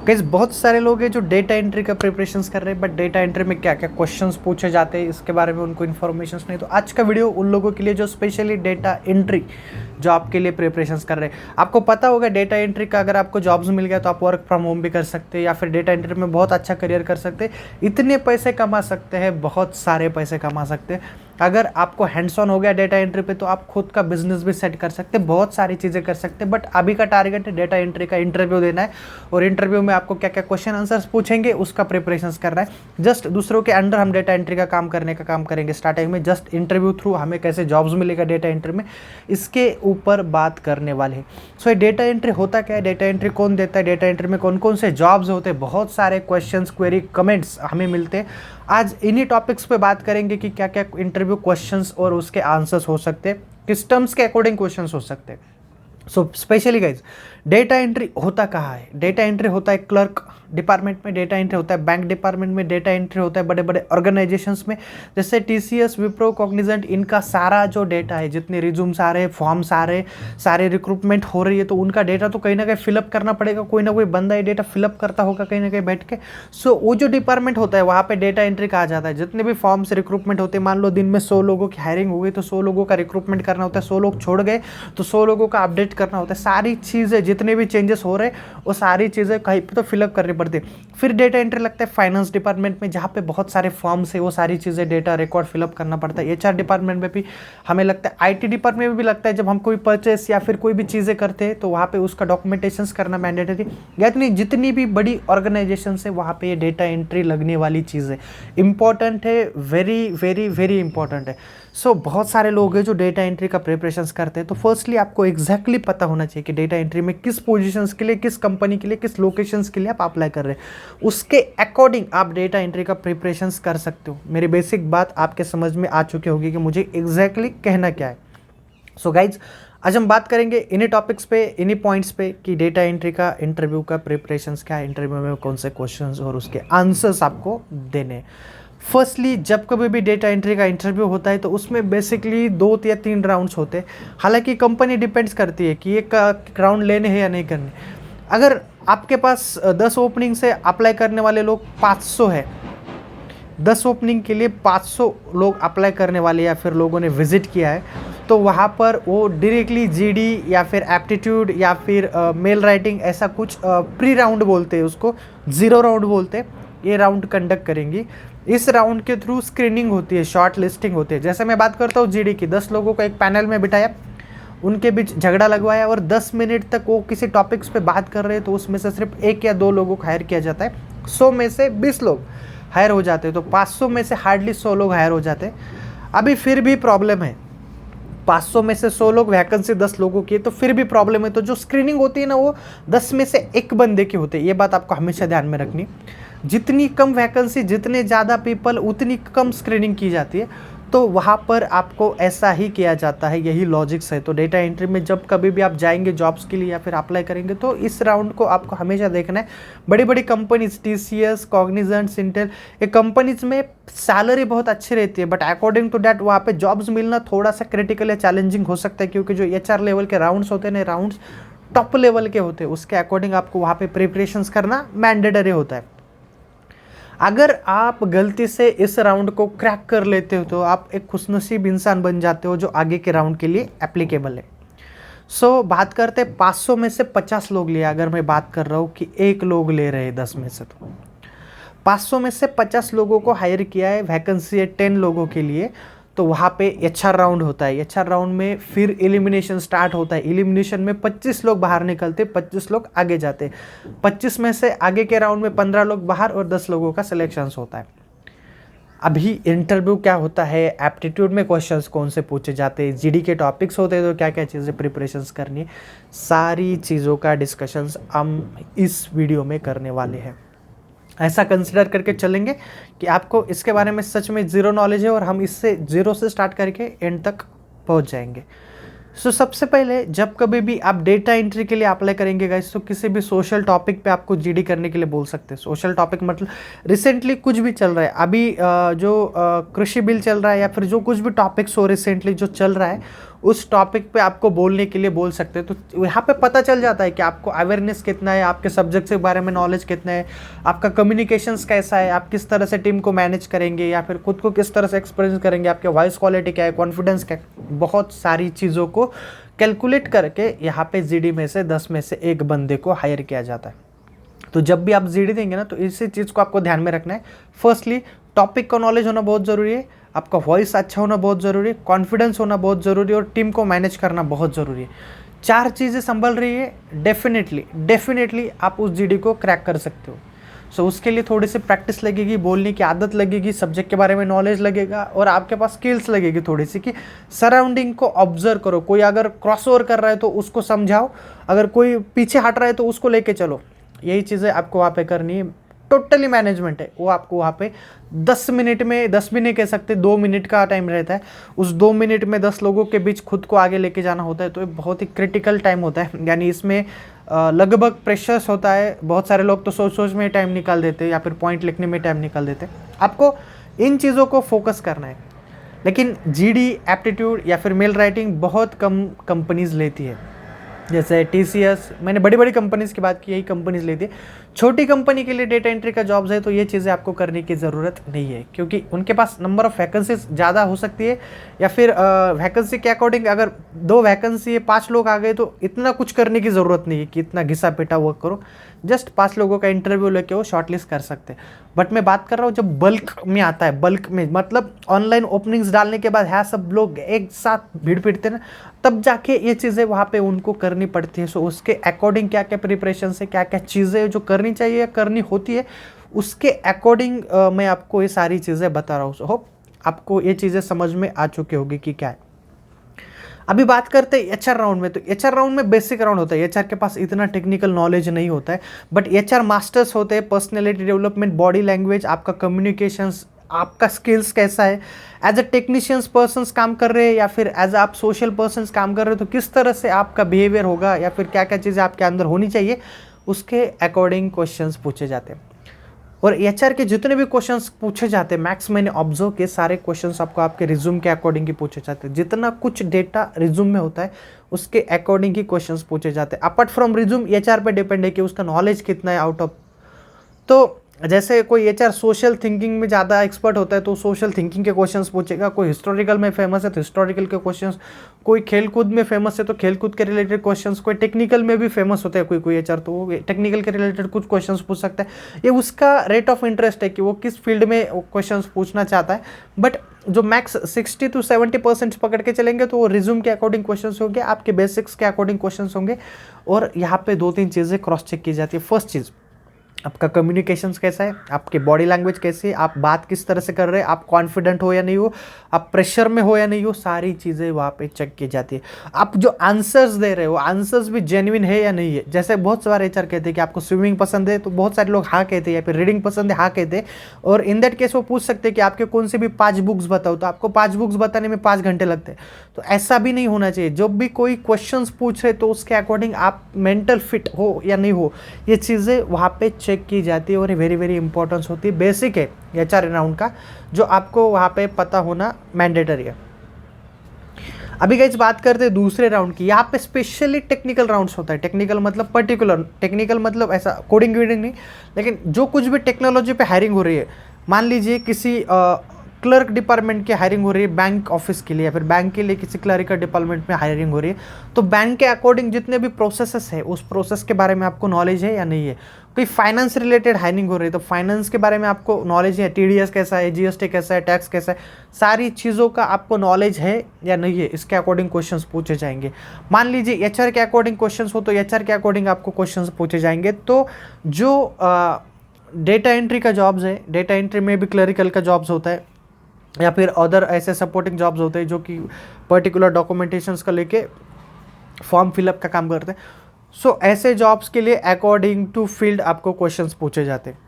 Guys बहुत सारे लोग हैं जो डेटा एंट्री का प्रिपरेशंस कर रहे हैं, बट डेटा एंट्री में क्या क्या क्वेश्चंस पूछे जाते हैं इसके बारे में उनको इन्फॉर्मेशन नहीं। तो आज का वीडियो उन लोगों के लिए जो स्पेशली डेटा एंट्री जो आपके लिए प्रिपरेशंस कर रहे हैं। आपको पता होगा डेटा एंट्री का अगर आपको जॉब्स मिल गया तो आप वर्क फ्रॉम होम भी कर सकते हैं, या फिर डेटा एंट्री में बहुत अच्छा करियर कर सकते हैं, इतने पैसे कमा सकते हैं, बहुत सारे पैसे कमा सकते हैं। अगर आपको हैंड्स ऑन हो गया डेटा एंट्री पे तो आप खुद का बिजनेस भी सेट कर सकते हैं, बहुत सारी चीज़ें कर सकते हैं। बट अभी का टारगेट है डेटा एंट्री का इंटरव्यू देना है, और इंटरव्यू में आपको क्या क्या क्वेश्चन आंसर्स पूछेंगे उसका प्रिपरेशंस करना है। जस्ट दूसरों के अंडर हम डेटा एंट्री का काम करने का काम करेंगे स्टार्टिंग में, जस्ट इंटरव्यू थ्रू हमें कैसे जॉब्स मिलेगा डेटा एंट्री में, इसके ऊपर बात करने वाले हैं। सो ये डेटा एंट्री होता क्या है, डेटा एंट्री कौन देता है, डेटा एंट्री में कौन कौन से जॉब्स होते हैं, बहुत सारे क्वेश्चंस, क्वेरी, कमेंट्स हमें मिलते हैं। आज इन्हीं टॉपिक्स पे बात करेंगे कि क्या क्या इंटरव्यू क्वेश्चंस और उसके आंसर्स हो सकते हैं, किस टर्म्स के अकॉर्डिंग क्वेश्चंस हो सकते हैं। So specially guys data entry होता कहाँ है, डेटा एंट्री होता है क्लर्क डिपार्टमेंट में, डेटा एंट्री होता है बैंक डिपार्टमेंट में, डेटा एंट्री होता है बड़े बड़े ऑर्गेनाइजेशंस में, जैसे टीसीएस, विप्रो, कॉग्निजेंट। इनका सारा जो डेटा है, जितने रिज्यूम्स आ रहे हैं, फॉर्म्स आ रहे हैं, सारे रिक्रूटमेंट हो रही है, तो उनका डेटा तो कहीं ना कहीं फिलअप करना पड़ेगा, कोई ना कोई बंदा ये डेटा फिलअप करता होगा कहीं ना कहीं बैठ के। सो वो जो डिपार्टमेंट होता है वहाँ पे डेटा एंट्री कहा जाता है। जितने भी फॉर्म्स रिक्रूटमेंट होते हैं, मान लो दिन में 100 लोगों की हायरिंग हो गई तो 100 लोगों का रिक्रूटमेंट करना होता है, 100 लोग छोड़ गए तो 100 लोगों का अपडेट करना होता है। सारी चीज़ें जितने भी चेंजेस हो रहे हैं वो सारी चीज़ें कहीं पे तो फिलअप करनी पड़ती है। फिर डेटा एंट्री लगता है फाइनेंस डिपार्टमेंट में, जहाँ पे बहुत सारे फॉर्म्स है, वो सारी चीज़ें डेटा रिकॉर्ड फिलअप करना पड़ता है। एचआर डिपार्टमेंट में भी हमें लगता है, आईटी डिपार्टमेंट में भी लगता है, जब हम कोई परचेस या फिर कोई भी चीज़ें करते हैं तो वहाँ पे उसका डॉक्यूमेंटेशन करना मैंडेटरी। यानी जितनी भी बड़ी ऑर्गेनाइजेशन है वहाँ पे ये डेटा एंट्री लगने वाली चीज़ है, इंपॉर्टेंट है, वेरी वेरी वेरी इंपॉर्टेंट है। सो बहुत सारे लोग हैं जो डेटा एंट्री का प्रिपरेशंस करते हैं। तो फर्स्टली आपको एग्जैक्टली पता होना चाहिए कि डेटा एंट्री में किस पोजीशंस के लिए, किस कंपनी के लिए, किस लोकेशंस के लिए आप अप्लाई कर रहे हैं, उसके अकॉर्डिंग आप डेटा एंट्री का प्रिपरेशंस कर सकते हो। मेरी बेसिक बात आपके समझ में आ चुकी होगी कि मुझे एग्जैक्टली कहना क्या है। सो गाइज आज हम बात करेंगे इन्हीं टॉपिक्स पे, इन्हीं पॉइंट्स पे कि डेटा एंट्री का इंटरव्यू का प्रिपरेशंस क्या है, इंटरव्यू में कौन से क्वेश्चंस और उसके आंसर्स आपको देने। फर्स्टली जब कभी भी डेटा एंट्री का इंटरव्यू होता है तो उसमें बेसिकली 2 या 3 राउंड्स होते हैं। हालांकि कंपनी डिपेंड्स करती है कि ये राउंड लेने हैं या नहीं करने। अगर आपके पास 10 ओपनिंग से अप्लाई करने वाले लोग 500 है, 10 ओपनिंग के लिए 500 लोग अप्लाई करने वाले या फिर लोगों ने विजिट किया है, तो वहाँ पर वो डायरेक्टली जीडी या फिर एप्टीट्यूड या फिर मेल राइटिंग ऐसा कुछ प्री राउंड बोलते हैं उसको, 0 राउंड बोलते हैं, ये राउंड कंडक्ट करेंगी। इस राउंड के थ्रू स्क्रीनिंग होती है, शॉर्ट लिस्टिंग होती है। जैसे मैं बात करता हूँ जीडी की, 10 लोगों को एक पैनल में बिठाया, उनके बीच झगड़ा लगवाया और 10 मिनट तक वो किसी टॉपिक्स पे बात कर रहे हैं, तो उसमें से सिर्फ 1 या 2 लोगों को हायर किया जाता है। 100 में से 20 लोग हायर हो जाते हैं, तो 500 में से हार्डली 100 लोग हायर हो जाते हैं। अभी फिर भी प्रॉब्लम है, 500 में से 100 लोग, वैकेंसी 10 लोगों की है, तो फिर भी प्रॉब्लम है। तो जो स्क्रीनिंग होती है ना, वो 10 में से 1 बंदे की होती है। ये बात आपको हमेशा ध्यान में रखनी। जितनी कम वैकेंसी, जितने ज़्यादा पीपल, उतनी कम स्क्रीनिंग की जाती है। तो वहाँ पर आपको ऐसा ही किया जाता है, यही लॉजिक्स है। तो डेटा एंट्री में जब कभी भी आप जाएंगे जॉब्स के लिए या फिर अप्लाई करेंगे, तो इस राउंड को आपको हमेशा देखना है। बड़ी बड़ी कंपनीज, टीसीएस, कॉग्निजेंट, सिंटेल, ये कंपनीज में सैलरी बहुत अच्छी रहती है, बट अकॉर्डिंग टू डैट वहाँ पे जॉब्स मिलना थोड़ा सा क्रिटिकल या चैलेंजिंग हो सकता है, क्योंकि जो एचआर लेवल के राउंड्स होते हैं ना, राउंड्स टॉप लेवल के होते हैं, उसके अकॉर्डिंग आपको वहाँ पे प्रिपरेशंस करना मैंडेटरी होता है। अगर आप गलती से इस राउंड को क्रैक कर लेते हो तो आप एक खुशनसीब इंसान बन जाते हो जो आगे के राउंड के लिए एप्लीकेबल है। सो बात करते हैं 500 में से 50 लोग लिए। अगर मैं बात कर रहा हूँ कि 1 लोग ले रहे हैं 10 में से, तो 500 में से 50 लोगों को हायर किया है, वैकेंसी है 10 लोगों के लिए, तो वहाँ पे एचआर राउंड होता है। एचआर राउंड में फिर एलिमिनेशन स्टार्ट होता है। एलिमिनेशन में 25 लोग बाहर निकलते, 25 लोग आगे जाते। 25 में से आगे के राउंड में 15 लोग बाहर और 10 लोगों का सिलेक्शन होता है। अभी इंटरव्यू क्या होता है, एप्टीट्यूड में क्वेश्चंस कौन से पूछे जाते हैं, जीडी के टॉपिक्स होते हैं, तो क्या क्या चीज़ें प्रिपरेशंस करनी है, सारी चीज़ों का डिस्कशंस हम इस वीडियो में करने वाले हैं। ऐसा कंसिडर करके चलेंगे कि आपको इसके बारे में सच में ज़ीरो नॉलेज है और हम इससे ज़ीरो से स्टार्ट करके एंड तक पहुंच जाएंगे। सो सबसे पहले जब कभी भी आप डेटा एंट्री के लिए अप्लाई करेंगे गाइस, तो किसी भी सोशल टॉपिक पे आपको जीडी करने के लिए बोल सकते हैं। सोशल टॉपिक मतलब रिसेंटली कुछ भी चल रहा है, अभी जो कृषि बिल चल रहा है या फिर जो कुछ भी टॉपिक्स हो रिसेंटली जो चल रहा है, उस टॉपिक पे आपको बोलने के लिए बोल सकते हैं। तो यहाँ पे पता चल जाता है कि आपको अवेयरनेस कितना है, आपके सब्जेक्ट के बारे में नॉलेज कितना है, आपका कम्युनिकेशंस कैसा है, आप किस तरह से टीम को मैनेज करेंगे या फिर खुद को किस तरह से एक्सप्रेस करेंगे, आपके वॉइस क्वालिटी क्या है, कॉन्फिडेंस क्या है। बहुत सारी चीज़ों को कैलकुलेट करके यहाँ पे जीडी में से 10 में से एक बंदे को हायर किया जाता है। तो जब भी आप जीडी देंगे ना, तो इसी चीज़ को आपको ध्यान में रखना है। फर्स्टली टॉपिक का नॉलेज होना बहुत ज़रूरी है, आपका वॉइस अच्छा होना बहुत ज़रूरी है, कॉन्फिडेंस होना बहुत ज़रूरी है और टीम को मैनेज करना बहुत ज़रूरी है। 4 चीज़ें संभल रही है, डेफिनेटली आप उस जीडी को क्रैक कर सकते हो। सो उसके लिए थोड़ी सी प्रैक्टिस लगेगी, बोलने की आदत लगेगी, सब्जेक्ट के बारे में नॉलेज लगेगा और आपके पास स्किल्स लगेगी थोड़ी सी कि सराउंडिंग को ऑब्जर्व करो। कोई अगर क्रॉस ओवर कर रहा है तो उसको समझाओ, अगर कोई पीछे हट रहा है तो उसको लेके चलो। यही चीज़ें आपको वहाँ पे करनी है। टोटली मैनेजमेंट है वो, आपको वहाँ पे 10 मिनट में, 10 भी नहीं कह सकते, 2 मिनट का टाइम रहता है। उस 2 मिनट में 10 लोगों के बीच खुद को आगे लेके जाना होता है। तो ये बहुत ही क्रिटिकल टाइम होता है, यानी इसमें लगभग प्रेशर्स होता है। बहुत सारे लोग तो सोच में टाइम निकाल देते हैं या फिर पॉइंट लिखने में टाइम निकाल देते हैं। आपको इन चीज़ों को फोकस करना है। लेकिन जीडी, एप्टीट्यूड या फिर मेल राइटिंग बहुत कम कंपनीज लेती है। जैसे TCS, मैंने बड़ी बड़ी कंपनीज़ की बात की, यही कंपनीज लेती है। छोटी कंपनी के लिए डेटा एंट्री का जॉब्स है तो ये चीज़ें आपको करने की ज़रूरत नहीं है, क्योंकि उनके पास नंबर ऑफ़ वैकेंसीज ज़्यादा हो सकती है, या फिर वैकेंसी के अकॉर्डिंग अगर 2 वैकेंसी है, 5 लोग आ गए तो इतना कुछ करने की ज़रूरत नहीं है कि इतना घिसा पिटा वर्क करो। जस्ट 5 लोगों का इंटरव्यू लेके वो शॉर्टलिस्ट कर सकते हैं। बट मैं बात कर रहा हूँ जब बल्क में आता है, बल्क में मतलब ऑनलाइन ओपनिंग्स डालने के बाद है सब लोग एक साथ भीड़ पिटते ना, तब जाके ये चीज़ें वहाँ पे उनको करनी पड़ती है। सो उसके अकॉर्डिंग क्या क्या प्रिपरेशन है, क्या क्या चीज़ें जो करनी चाहिए, करनी होती है, उसके अकॉर्डिंग मैं आपको ये सारी चीज़ें बता रहा हूँ। सो होप आपको ये चीज़ें समझ में आ चुकी होगी कि क्या है। अभी बात करते हैं HR राउंड में। तो HR राउंड में बेसिक राउंड होता है। HR के पास इतना टेक्निकल नॉलेज नहीं होता है, बट HR मास्टर्स होते हैं। पर्सनैलिटी डेवलपमेंट, बॉडी लैंग्वेज, आपका कम्युनिकेशंस, आपका स्किल्स कैसा है, एज अ टेक्नीशियंस पर्सन्स काम कर रहे हैं या फिर एज आप सोशल पर्सन्स काम कर रहे हो, तो किस तरह से आपका बिहेवियर होगा या फिर क्या क्या चीज़ें आपके अंदर होनी चाहिए, उसके अकॉर्डिंग क्वेश्चंस पूछे जाते हैं। और HR के जितने भी क्वेश्चंस पूछे जाते हैं, मैक्स मैंने ऑब्जर्व किए, सारे क्वेश्चंस आपको आपके रिज्यूम के अकॉर्डिंग ही पूछे जाते हैं। जितना कुछ डेटा रिज्यूम में होता है उसके अकॉर्डिंग ही क्वेश्चंस पूछे जाते हैं। अपार्ट फ्रॉम रिज्यूम HR पे डिपेंड है कि उसका नॉलेज कितना है आउट ऑफ। तो जैसे कोई HR सोशल थिंकिंग में ज़्यादा एक्सपर्ट होता है तो सोशल थिंकिंग के क्वेश्चंस पूछेगा, कोई हिस्टोरिकल में फेमस है तो हिस्टोरिकल के क्वेश्चंस, कोई खेलकूद में फेमस है तो खेलकूद के रिलेटेड क्वेश्चंस, कोई टेक्निकल में भी फेमस होता है कोई HR, तो वो टेक्निकल के रिलेटेड कुछ क्वेश्चंस पूछ सकता है। ये उसका रेट ऑफ इंटरेस्ट है कि वो किस फील्ड में क्वेश्चंस पूछना चाहता है। बट जो मैक्स 60 to 70% पकड़ के चलेंगे तो वो रिज्यूम के अकॉर्डिंग क्वेश्चंस होंगे, आपके बेसिक्स के अकॉर्डिंग क्वेश्चंस होंगे। और यहाँ पे 2-3 चीज़ें क्रॉस चेक की जाती है। फर्स्ट चीज़, आपका कम्युनिकेशंस कैसा है, आपकी बॉडी लैंग्वेज कैसी है, आप बात किस तरह से कर रहे हैं, आप कॉन्फिडेंट हो या नहीं हो, आप प्रेशर में हो या नहीं हो, सारी चीज़ें वहाँ पे चेक की जाती है। आप जो आंसर्स दे रहे हो, आंसर्स भी जेन्युइन है या नहीं है। जैसे बहुत सारे HR कहते हैं कि आपको स्विमिंग पसंद है, तो बहुत सारे लोग हाँ कहते हैं, या फिर रीडिंग पसंद है हाँ कहते हैं। और इन दैट केस वो पूछ सकते हैं कि आपके कौन से भी 5 बुक्स बताओ, तो आपको 5 बुक्स बताने में 5 घंटे लगते हैं। तो ऐसा भी नहीं होना चाहिए। जब भी कोई क्वेश्चंस पूछ रहे तो उसके अकॉर्डिंग आप मेंटल फिट हो या नहीं हो, ये चीज़ें वहाँ पे चेक की जाती है। और वेरी वेरी इंपॉर्टेंस होती है, बेसिक है HR राउंड का, जो आपको वहाँ पे पता होना मैंडेटरी है। अभी गाइस बात करते हैं दूसरे राउंड की। यहाँ पे स्पेशली टेक्निकल राउंड्स होता है। टेक्निकल मतलब पर्टिकुलर, टेक्निकल मतलब ऐसा कोडिंग वीडिंग नहीं, लेकिन जो कुछ भी टेक्नोलॉजी पे हायरिंग हो रही है। मान लीजिए किसी क्लर्क डिपार्टमेंट की हायरिंग हो रही है बैंक ऑफिस के लिए, या फिर बैंक के लिए किसी क्लरिकल डिपार्टमेंट में हायरिंग हो रही है, तो बैंक के अकॉर्डिंग जितने भी प्रोसेसेस है उस प्रोसेस के बारे में आपको नॉलेज है या नहीं है। कोई फाइनेंस रिलेटेड हायरिंग हो रही है तो फाइनेंस के बारे में आपको नॉलेज है, TDS कैसा है, GST कैसा है, टैक्स कैसा है, सारी चीज़ों का आपको नॉलेज है या नहीं है, इसके अकॉर्डिंग क्वेश्चंस पूछे जाएंगे। मान लीजिए HR के अकॉर्डिंग क्वेश्चंस हो तो HR के अकॉर्डिंग आपको क्वेश्चंस पूछे जाएंगे। तो जो डेटा एंट्री का जॉब्स है, डेटा एंट्री में भी क्लरिकल का जॉब्स होता है, या फिर अदर ऐसे सपोर्टिंग जॉब्स होते हैं जो कि पर्टिकुलर डॉक्यूमेंटेशंस का लेके फॉर्म फिलअप का काम करते हैं। सो ऐसे जॉब्स के लिए अकॉर्डिंग टू फील्ड आपको क्वेश्चंस पूछे जाते हैं।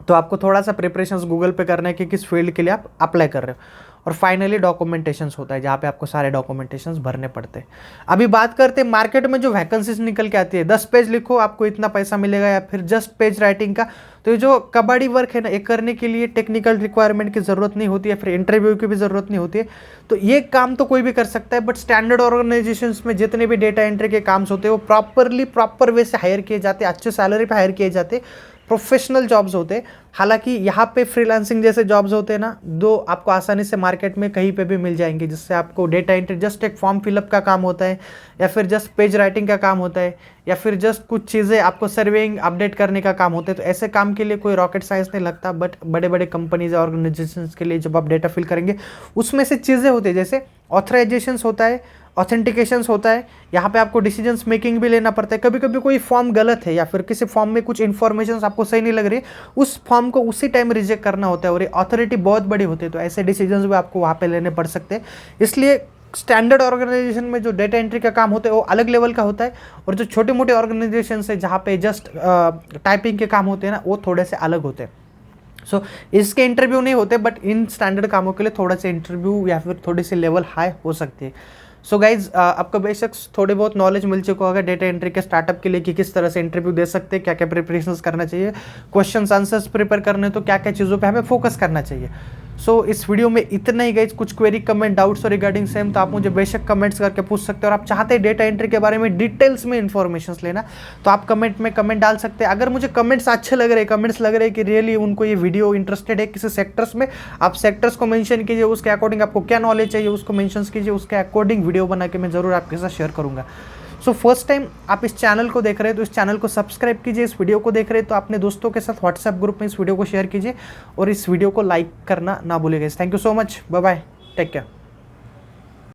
तो आपको थोड़ा सा प्रिपरेशंस गूगल पे करना है कि किस फील्ड के लिए आप अप्लाई कर रहे हो। और फाइनली डॉक्यूमेंटेशंस होता है, जहाँ पे आपको सारे डॉक्यूमेंटेशंस भरने पड़ते हैं। अभी बात करते हैं मार्केट में जो वैकेंसीज निकल के आती है, 10 पेज लिखो आपको इतना पैसा मिलेगा, या फिर जस्ट पेज राइटिंग का। तो ये जो कबाड़ी वर्क है ना, ये करने के लिए टेक्निकल रिक्वायरमेंट की ज़रूरत नहीं होती है, फिर इंटरव्यू की भी ज़रूरत नहीं होती है। तो ये काम तो कोई भी कर सकता है, बट स्टैंडर्ड ऑर्गेनाइजेशंस में जितने भी डेटा एंट्री के काम्स होते हैं वो प्रॉपर वे से हायर किए जाते हैं, अच्छे सैलरी पे हायर किए जाते हैं, प्रोफेशनल जॉब्स होते हैं। हालांकि यहाँ पे फ्रीलांसिंग जैसे जॉब्स होते हैं ना, दो आपको आसानी से मार्केट में कहीं पे भी मिल जाएंगे, जिससे आपको डेटा एंट्री जस्ट एक फॉर्म फिलअप का काम होता है, या फिर जस्ट पेज राइटिंग का काम होता है, या फिर जस्ट कुछ चीज़ें आपको सर्वेइंग अपडेट करने का काम होता है। तो ऐसे काम के लिए कोई रॉकेट साइंस नहीं लगता, बट बड़े बड़े कंपनीज या ऑर्गेनाइजेशंस के लिए जब आप डेटा फिल करेंगे, उसमें से चीज़ें होती है जैसे ऑथराइजेशंस होता है, ऑथेंटिकेशंस होता है। यहाँ पे आपको डिसीजंस मेकिंग भी लेना पड़ता है। कभी कभी कोई फॉर्म गलत है, या फिर किसी फॉर्म में कुछ इन्फॉर्मेशन आपको सही नहीं लग रही है, उस फॉर्म को उसी टाइम रिजेक्ट करना होता है, और ये अथॉरिटी बहुत बड़ी होती है, तो ऐसे डिसीजंस भी आपको वहाँ पे लेने पड़ सकते हैं। इसलिए स्टैंडर्ड ऑर्गेनाइजेशन में जो डेटा एंट्री का काम होता है वो अलग लेवल का होता है, और जो छोटे मोटे ऑर्गेनाइजेशन है जहाँ पे जस्ट टाइपिंग के काम होते हैं ना, वो थोड़े से अलग होते हैं। सो इसके इंटरव्यू नहीं होते, बट इन स्टैंडर्ड कामों के लिए थोड़ा सा इंटरव्यू या फिर थोड़ी सी लेवल हाई हो सकती है। सो गाइज, आपको बेशक थोड़ी बहुत नॉलेज मिल चुका होगा डेटा एंट्री के स्टार्टअप के लिए कि किस तरह से इंटरव्यू दे सकते हैं, क्या क्या प्रिपरेशंस करना चाहिए, क्वेश्चंस आंसर्स प्रिपेयर करने तो क्या क्या चीज़ों पे हमें फोकस करना चाहिए। सो इस वीडियो में इतना ही गाइज। कुछ क्वेरी, कमेंट, डाउट्स और रिगार्डिंग सेम तो आप मुझे बेशक कमेंट्स करके पूछ सकते हो, और आप चाहते हैं डेटा एंट्री के बारे में डिटेल्स में इन्फॉर्मेशन लेना तो आप कमेंट में कमेंट डाल सकते हैं। अगर मुझे कमेंट्स अच्छे लग रहे हैं, कमेंट्स लग रहे हैं कि रियली उनको ये वीडियो इंटरेस्टेड है किसी सेक्टर्स में, आप सेक्टर्स को मेंशन कीजिए, उसके अकॉर्डिंग आपको क्या नॉलेज चाहिए उसको मेंशन कीजिए, उसके अकॉर्डिंग वीडियो बना के मैं ज़रूर आपके साथ शेयर करूँगा। सो फर्स्ट टाइम आप इस चैनल को देख रहे हैं तो इस चैनल को सब्सक्राइब कीजिए। इस वीडियो को देख रहे हैं तो अपने दोस्तों के साथ व्हाट्सएप ग्रुप में इस वीडियो को शेयर कीजिए, और इस वीडियो को लाइक करना ना भूलिएगा। Thank you so much, bye bye, take care.